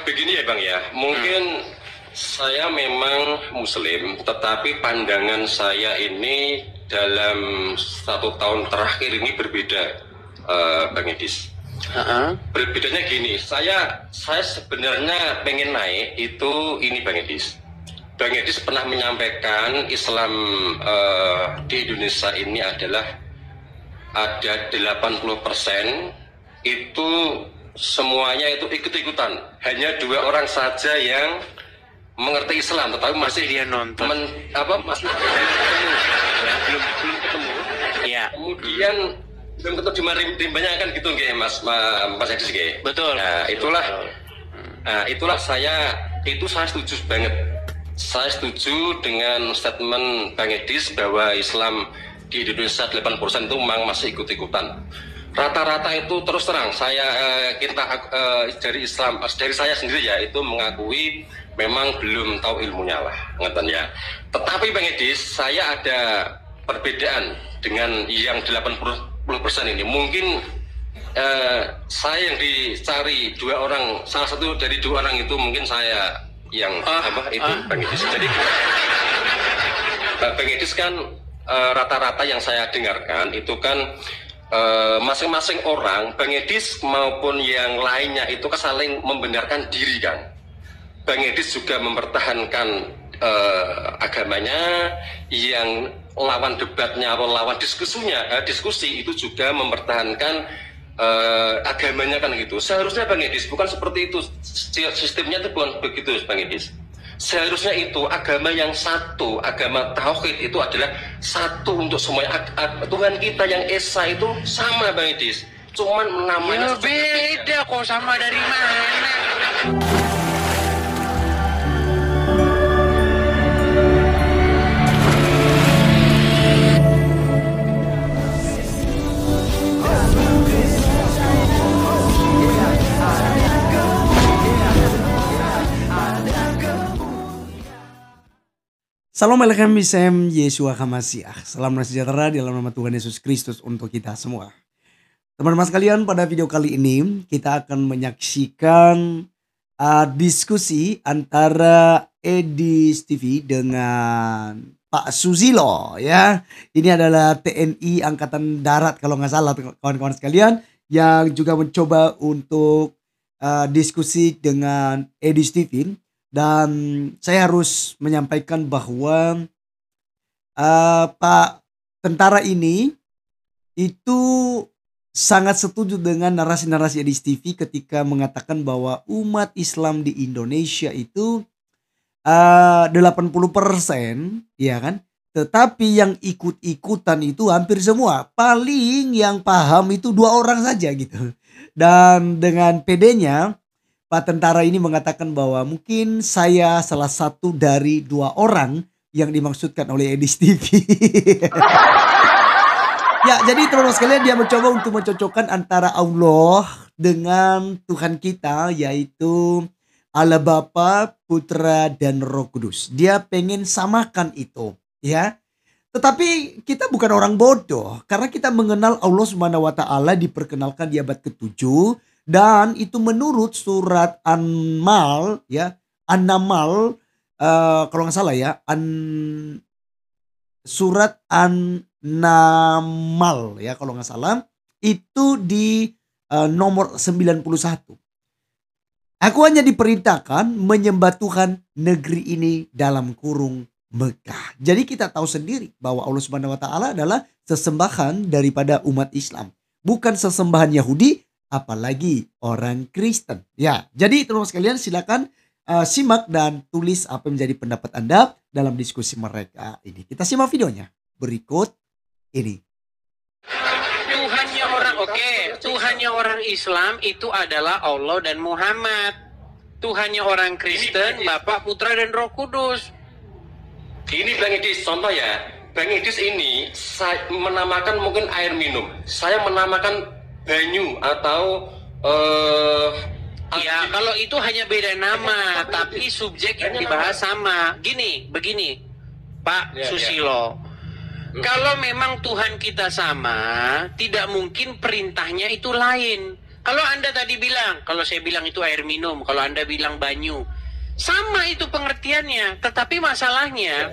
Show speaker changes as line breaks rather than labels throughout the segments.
begini ya Bang ya, mungkin saya memang Muslim, tetapi pandangan saya ini dalam 1 tahun terakhir ini berbeda, Bang Edis. Berbedanya gini, saya sebenarnya pengen naik itu ini Bang Edis. Bang Edis pernah menyampaikan Islam di Indonesia ini adalah ada 80% itu semuanya itu ikut-ikutan. Hanya 2 orang saja yang mengerti Islam, tetapi masih
dia nonton.
Masih belum ketemu.
Ya.
Kemudian belum ketemu rimbanya kan gitu nggih Mas Edis nggih.
Betul.
Nah, itulah saya setuju banget. Saya setuju dengan statement Bang Edis bahwa Islam di Indonesia 80% itu memang masih ikut-ikutan. Rata-rata itu terus terang dari saya sendiri ya itu mengakui memang belum tahu ilmunya lah, ngeten ya. Tetapi Bang Edis, saya ada perbedaan dengan yang 80% ini. Mungkin saya yang dicari 2 orang, salah satu dari 2 orang itu mungkin saya yang itu Bang Edis. Jadi Bang Edis kan rata-rata yang saya dengarkan itu kan masing-masing orang, Bang Edis maupun yang lainnya itu kan saling membenarkan diri kan. Bang Edis juga mempertahankan agamanya, yang lawan debatnya atau lawan diskusi itu juga mempertahankan agamanya kan gitu. Seharusnya Bang Edis bukan seperti itu, sistemnya itu bukan begitu Bang Edis. Seharusnya itu agama yang satu, agama tauhid itu adalah satu untuk semuanya. Tuhan kita yang Esa itu sama Bang Edis, cuman namanya
beda kok, sama dari mana?
Salam alaikum bisem Yeshua HaMashiach. Salam sejahtera di dalam nama Tuhan Yesus Kristus untuk kita semua. Teman-teman sekalian, pada video kali ini kita akan menyaksikan diskusi antara Edis TV dengan Pak Susilo ya. Ini adalah TNI Angkatan Darat kalau nggak salah kawan-kawan sekalian, yang juga mencoba untuk diskusi dengan Edis TV. Dan saya harus menyampaikan bahwa Pak tentara ini itu sangat setuju dengan narasi-narasi Edis TV ketika mengatakan bahwa umat Islam di Indonesia itu 80%, ya kan? Tetapi yang ikut-ikutan itu hampir semua. Paling yang paham itu 2 orang saja gitu. Dan dengan pedenya Pak tentara ini mengatakan bahwa mungkin saya salah satu dari 2 orang yang dimaksudkan oleh Edis TV. Ya, jadi teman-teman sekalian, dia mencoba untuk mencocokkan antara Allah dengan Tuhan kita, yaitu Allah Bapa, Putra, dan Roh Kudus. Dia pengen samakan itu, ya. Tetapi kita bukan orang bodoh, karena kita mengenal Allah Subhanahu wa Ta'ala diperkenalkan di abad ke-7. Dan itu menurut surat An-Namal ya, An-Namal kalau nggak salah ya, surat An-Namal ya kalau nggak salah, itu di nomor 91. Aku hanya diperintahkan menyembah Tuhan negeri ini dalam kurung Mekah. Jadi kita tahu sendiri bahwa Allah Subhanahu wa Ta'ala adalah sesembahan daripada umat Islam, bukan sesembahan Yahudi, apalagi orang Kristen. Ya, jadi teman-teman sekalian silakan simak dan tulis apa yang menjadi pendapat Anda dalam diskusi mereka ini. Kita simak videonya berikut ini.
Tuhannya orang Islam itu adalah Allah dan Muhammad. Tuhannya orang Kristen Bapa, Putra, dan Roh Kudus.
Ini Bang Edis, contoh ya. Bang Edis ini saya menamakan mungkin air minum, saya menamakan banyu atau
ya kalau itu hanya beda nama, tapi subjek yang dibahas sama. Begini Pak Susilo, kalau memang Tuhan kita sama, tidak mungkin perintahnya itu lain. Kalau Anda tadi bilang, kalau saya bilang itu air minum, kalau Anda bilang banyu, sama itu pengertiannya. Tetapi masalahnya,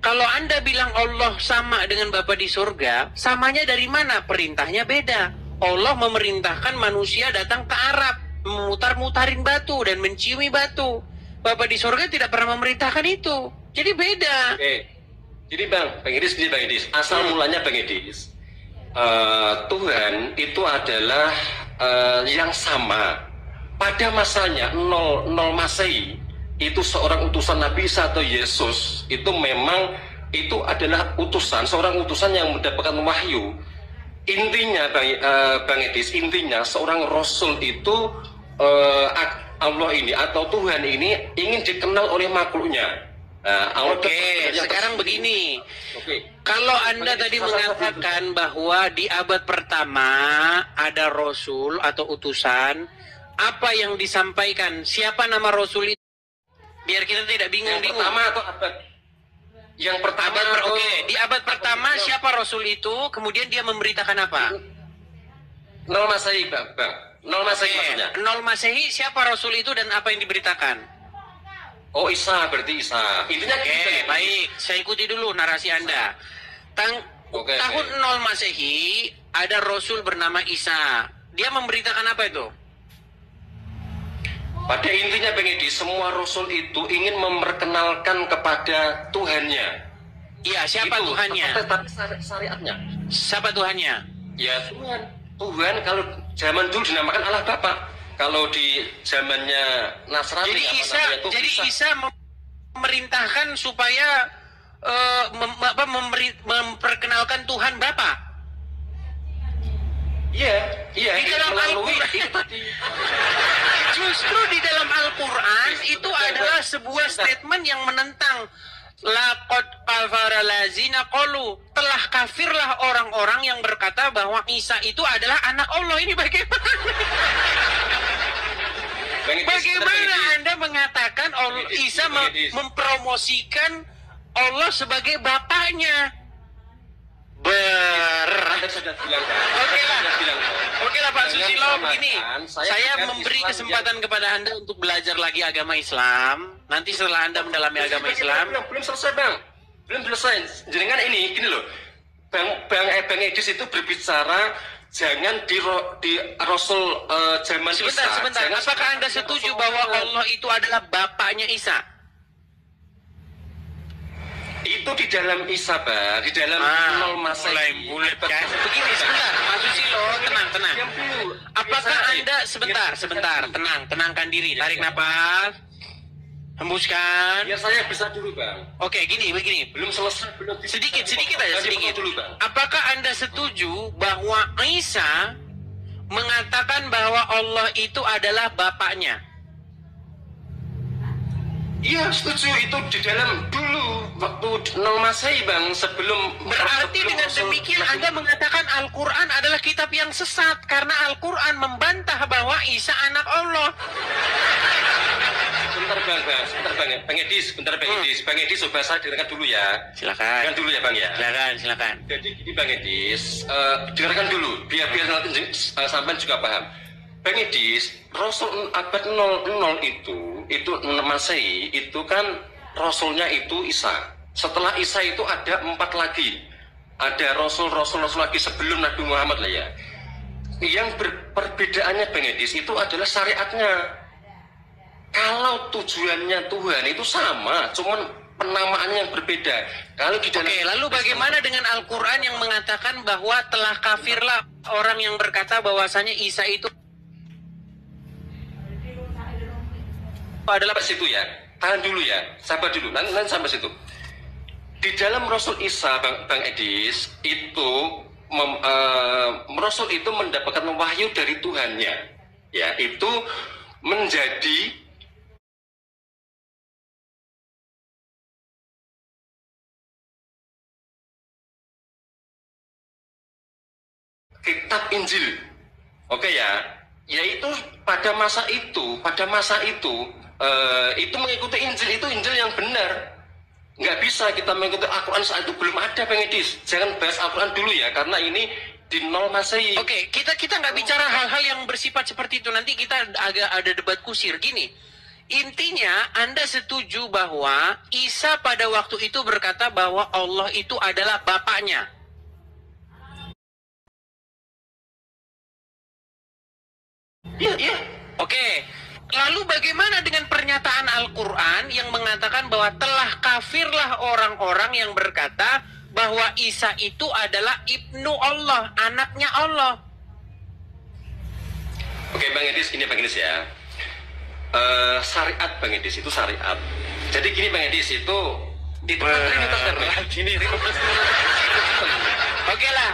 kalau Anda bilang Allah sama dengan Bapa di surga, samanya dari mana? Perintahnya beda. Allah memerintahkan manusia datang ke Arab, memutar-mutarin batu dan menciumi batu. Bapa di surga tidak pernah memerintahkan itu. Jadi beda.
Oke. Jadi Bang Edis gini Bang Edis, asal mulanya Bang Edis, Tuhan itu adalah yang sama pada masanya 0 Masehi. Itu seorang utusan Nabi Isa atau Yesus itu memang itu adalah seorang utusan yang mendapatkan wahyu. Intinya Bang Edis, intinya seorang rasul itu Allah ini atau Tuhan ini ingin dikenal oleh makhluknya.
Oke, sekarang begini. Kalau Anda tadi mengatakan bahwa di abad pertama ada rasul atau utusan, apa yang disampaikan? Siapa nama rasul itu? Biar kita tidak bingung-bingung.
Yang pertama atau abad? Yang pertama.
Oke, di abad pertama siapa rasul itu? Kemudian dia memberitakan apa?
0 Masehi, Bang. 0 Masehi maksudnya.
0 Masehi siapa rasul itu dan apa yang diberitakan?
Oh, Isa, berarti Isa. Intinya
Oke, baik. Saya ikuti dulu narasi Anda. Tahun 0 Masehi ada rasul bernama Isa. Dia memberitakan apa itu?
Pada intinya Bang Edi, semua rasul itu ingin memperkenalkan kepada Tuhannya.
Iya, siapa
Itu,
Tuhannya?
tapi syariatnya.
Siapa Tuhannya?
Ya Tuhan. Tuhan kalau zaman dulu dinamakan Allah Bapa. Kalau di zamannya Nasrani
jadi Isa memerintahkan supaya memperkenalkan Tuhan Bapa.
Iya,
Di dalam Al-Quran. Justru di dalam Al-Quran itu adalah sebuah statement yang menentang. Laqad kafara lazina qalu, telah kafirlah orang-orang yang berkata bahwa Isa itu adalah anak Allah. Ini bagaimana? Bagaimana Anda mengatakan Isa mempromosikan Allah sebagai bapaknya? Oke lah Pak Susilo, begini. Saya memberi kesempatan kepada Anda untuk belajar lagi agama Islam. Nanti setelah Anda mendalami agama Islam.
Belum selesai Bang. Belum selesai. Jangan ini, gini loh. Bang Edis itu berbicara jangan di Rasul zaman Isa.
Sebentar. Apakah Anda setuju bahwa Allah itu adalah bapaknya Isa?
Itu di dalam Isa, Bang. Di dalam 0 Masehi.
Mulai bulat kan? Begini, sebentar. Pak Susilo, tenang. Apakah Anda, sebentar. Tenangkan diri. Tarik nafas. Hembuskan.
Biar saya bisa dulu, Bang.
Oke, begini.
Belum selesai.
Sedikit aja.
Dulu, Bang.
Apakah Anda setuju bahwa Isa mengatakan bahwa Allah itu adalah bapaknya?
Iya, setuju. Itu di dalam dulu waktu 0 Masehi, Bang, sebelum.
Berarti dengan demikian Anda mengatakan Al-Quran adalah kitab yang sesat karena Al-Quran membantah bahwa Isa anak Allah.
Sebentar Bang Edis. Bang Edis coba saya dengarkan dulu ya.
Silakan.
Dengarkan dulu ya Bang ya.
Silakan.
Jadi gini Bang Edis, dengarkan dulu biar nanti sampai juga paham. Bang Edis, Rasul abad 00 itu 6 Masehi itu kan Rasulnya itu Isa. Setelah Isa itu ada 4 lagi. Ada Rasul lagi sebelum Nabi Muhammad lah ya. Yang perbedaannya Bang Edis itu adalah syariatnya. Kalau tujuannya Tuhan itu sama, cuman penamaannya yang berbeda. Kalau di dalam
lalu bagaimana dengan Al-Quran yang mengatakan bahwa telah kafirlah orang yang berkata bahwasanya Isa itu
adalah situ ya. Tahan dulu ya, sabar dulu. Nanti sampai situ. Di dalam Rasul Isa, Bang Edis, itu Rasul itu mendapatkan wahyu dari Tuhannya. Ya, itu menjadi kitab Injil. Oke ya, yaitu pada masa itu mengikuti Injil, itu Injil yang benar. Nggak bisa kita mengikuti Al-Quran saat itu belum ada, Bang Edis. Jangan bahas Al-Quran dulu ya, karena ini di 0 Masehi.
Oke, kita nggak bicara hal-hal yang bersifat seperti itu. Nanti kita agak ada debat kusir. Gini, intinya Anda setuju bahwa Isa pada waktu itu berkata bahwa Allah itu adalah Bapaknya.
Iya.
Oke, lalu bagaimana dengan pernyataan Al-Quran yang mengatakan bahwa telah kafirlah orang-orang yang berkata bahwa Isa itu adalah Ibnu Allah, anaknya Allah.
Oke Bang Edis, gini Bang Edis ya. Syariat Bang Edis itu syariat. Jadi gini Bang Edis itu di tempat Trinitas dan
Oke lah.